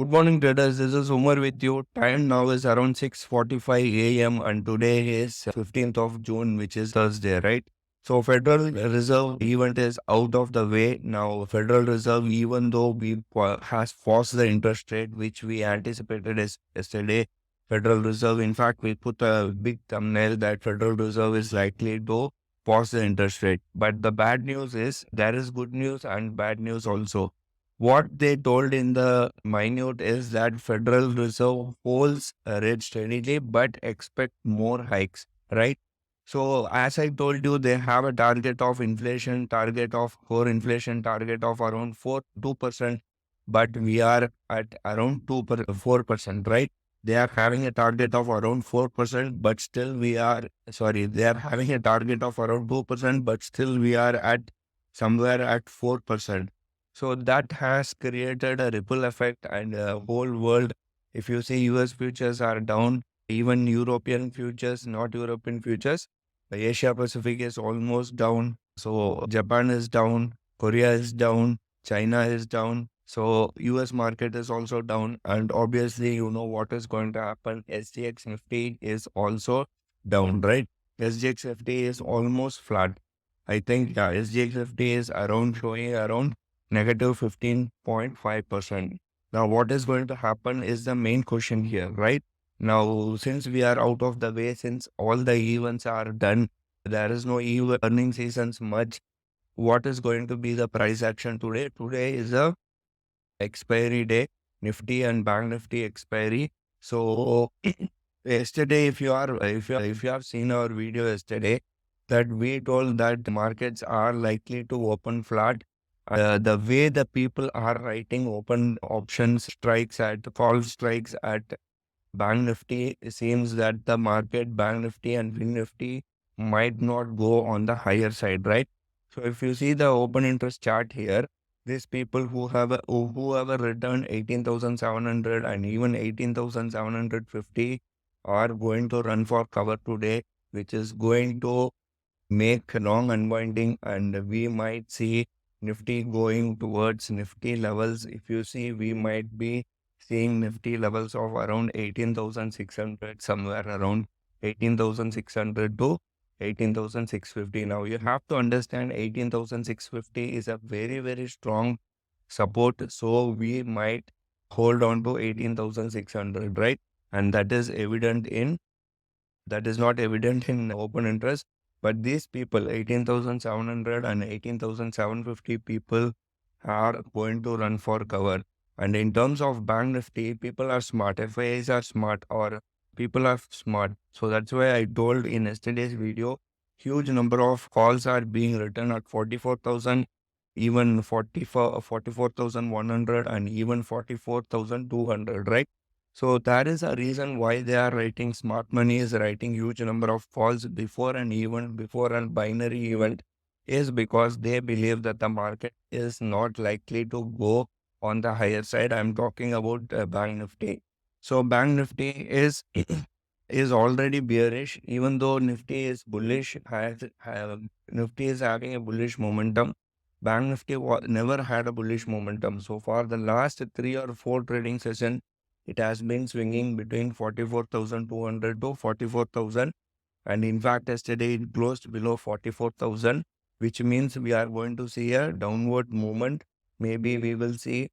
Good morning, traders. This is Umar with you. Time now is around 6:45 a.m. and today is 15th of June, which is Thursday, right? So Federal Reserve event is out of the way. Now Federal Reserve, even though has paused the interest rate, which we anticipated yesterday, Federal Reserve, in fact, we put a big thumbnail that Federal Reserve is likely to pause the interest rate. But the bad news is there is good news and bad news also. What they told in the minute is that Federal Reserve holds a rate steadily but expect more hikes, right? So as I told you, they have a target of inflation, target of core inflation, target of around 2%, but we are at around 4%, right? They are having a target of around 4%, but still they are having a target of around 2%, but still we are at somewhere at 4%. So that has created a ripple effect and whole world. If you see US futures are down, even European futures, not European futures, the Asia Pacific is almost down. So Japan is down, Korea is down, China is down. So US market is also down. And obviously, you know what is going to happen. SGX Nifty is also down, right? SGX Nifty is almost flat. I think SGX Nifty is around showing around negative 15.5%. Now, what is going to happen is the main question here, right? Now, since we are out of the way, since all the events are done, there is no earning seasons much. What is going to be the price action today? Today is a expiry day, Nifty and Bank Nifty expiry. So yesterday, if you have seen our video yesterday, that we told that markets are likely to open flat. The way the people are writing open options strikes at call strikes at Bank Nifty, it seems that the market Bank Nifty and Fin Nifty might not go on the higher side, right? So if you see the open interest chart here, these people who have a return 18,700 and even 18,750 are going to run for cover today, which is going to make long unwinding, and we might see Nifty going towards Nifty levels. If you see, we might be seeing Nifty levels of around 18,600, somewhere around 18,600 to 18,650. Now you have to understand 18,650 is a very, very strong support. So we might hold on to 18,600, right? And that is not evident in open interest. But these people, 18,700 and 18,750 people are going to run for cover. And in terms of Bank Nifty, people are smart. FIIs are smart or people are smart. So that's why I told in yesterday's video, huge number of calls are being written at 44,000, even 44,100 and even 44,200, right? So that is a reason why they are writing. Smart money is writing huge number of calls before an event, before a binary event, is because they believe that the market is not likely to go on the higher side. I'm talking about Bank Nifty. So Bank Nifty is is already bearish, even though Nifty is bullish. Nifty is having a bullish momentum. Bank Nifty never had a bullish momentum. So for the last 3 or 4 trading sessions, it has been swinging between 44,200 to 44,000. And in fact, yesterday it closed below 44,000, which means we are going to see a downward movement. Maybe we will see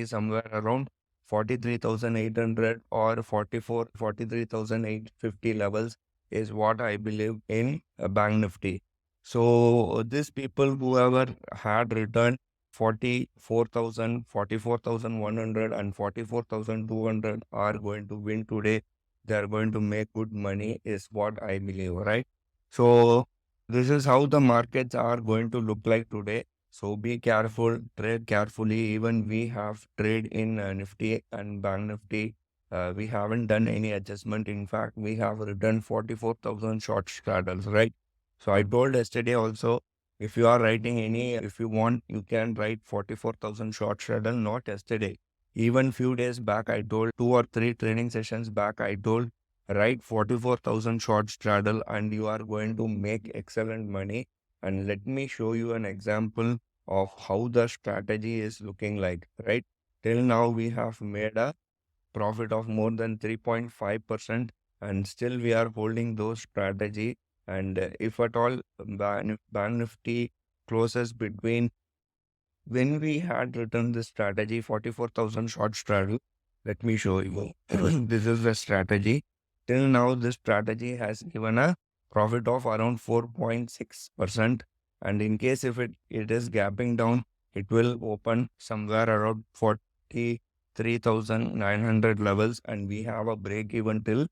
somewhere around 43,800 or 43,850 levels is what I believe in Bank Nifty. So these people, whoever had returned 44,000, 44,100 and 44,200 are going to win today. They are going to make good money is what I believe, right? So this is how the markets are going to look like today. So be careful, trade carefully. Even we have trade in Nifty and Bank Nifty. We haven't done any adjustment. In fact, we have returned 44,000 short straddles, right? So I told yesterday also, if you are writing if you want, you can write 44,000 short straddle, not yesterday. Even few days back, I told 2 or 3 training sessions back, I told write 44,000 short straddle and you are going to make excellent money. And let me show you an example of how the strategy is looking like, right? Till now, we have made a profit of more than 3.5%, and still we are holding those strategy. And if at all Bank Nifty closes between, when we had written this strategy, 44,000 short strategy, let me show you. This is the strategy. Till now, this strategy has given a profit of around 4.6%. And in case if it is gapping down, it will open somewhere around 43,900 levels, and we have a break even till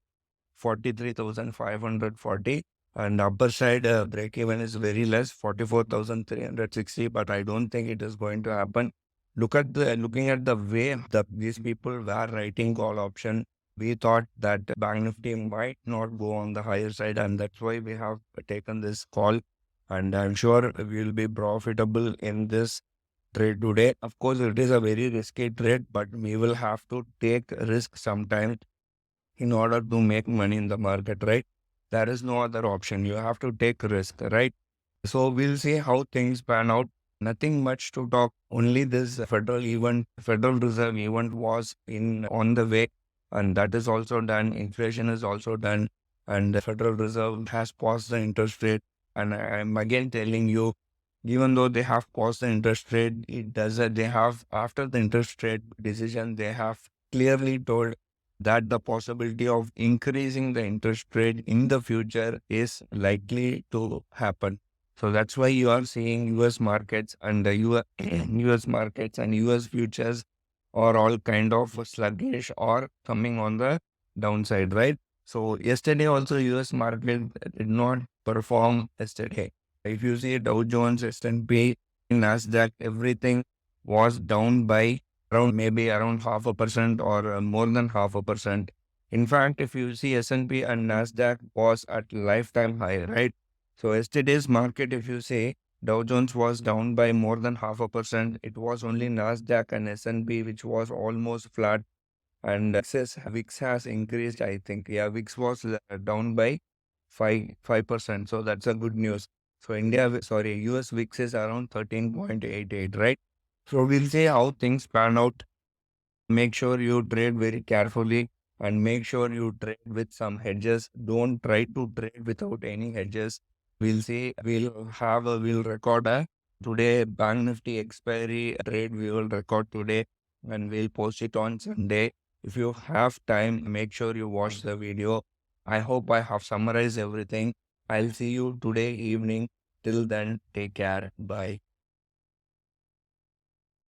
43,540, and upper side break even is very less, 44,360, but I don't think it is going to happen. Looking at the way these people were writing call option, we thought that Bank Nifty might not go on the higher side, and that's why we have taken this call. And I'm sure we will be profitable in this trade today. Of course, it is a very risky trade, but we will have to take risk sometimes in order to make money in the market, right? There is no other option. You have to take risk, right? So we'll see how things pan out. Nothing much to talk. Only this Federal Reserve event was in on the way, and that is also done. Inflation is also done, and the Federal Reserve has paused the interest rate. And I'm again telling you, even though they have paused the interest rate, it doesn't. They have, after the interest rate decision, they have clearly told that the possibility of increasing the interest rate in the future is likely to happen. So that's why you are seeing US markets and the US markets and US futures are all kind of sluggish or coming on the downside, right? So yesterday also US market did not perform yesterday. If you see Dow Jones, S&P, Nasdaq, everything was down by around 0.5% or more than 0.5%. In fact, if you see S&P and Nasdaq was at lifetime high, right? So yesterday's market, if you say Dow Jones was down by more than 0.5%, it was only Nasdaq and S&P which was almost flat, and VIX has increased. I think VIX was down by 5%. So that's a good news. So US VIX is around 13.88, right? So we'll see how things pan out. Make sure you trade very carefully and make sure you trade with some hedges. Don't try to trade without any hedges. We'll see. We'll record a today Bank Nifty expiry trade. We will record today and we'll post it on Sunday. If you have time, make sure you watch the video. I hope I have summarized everything. I'll see you today evening. Till then, take care. Bye.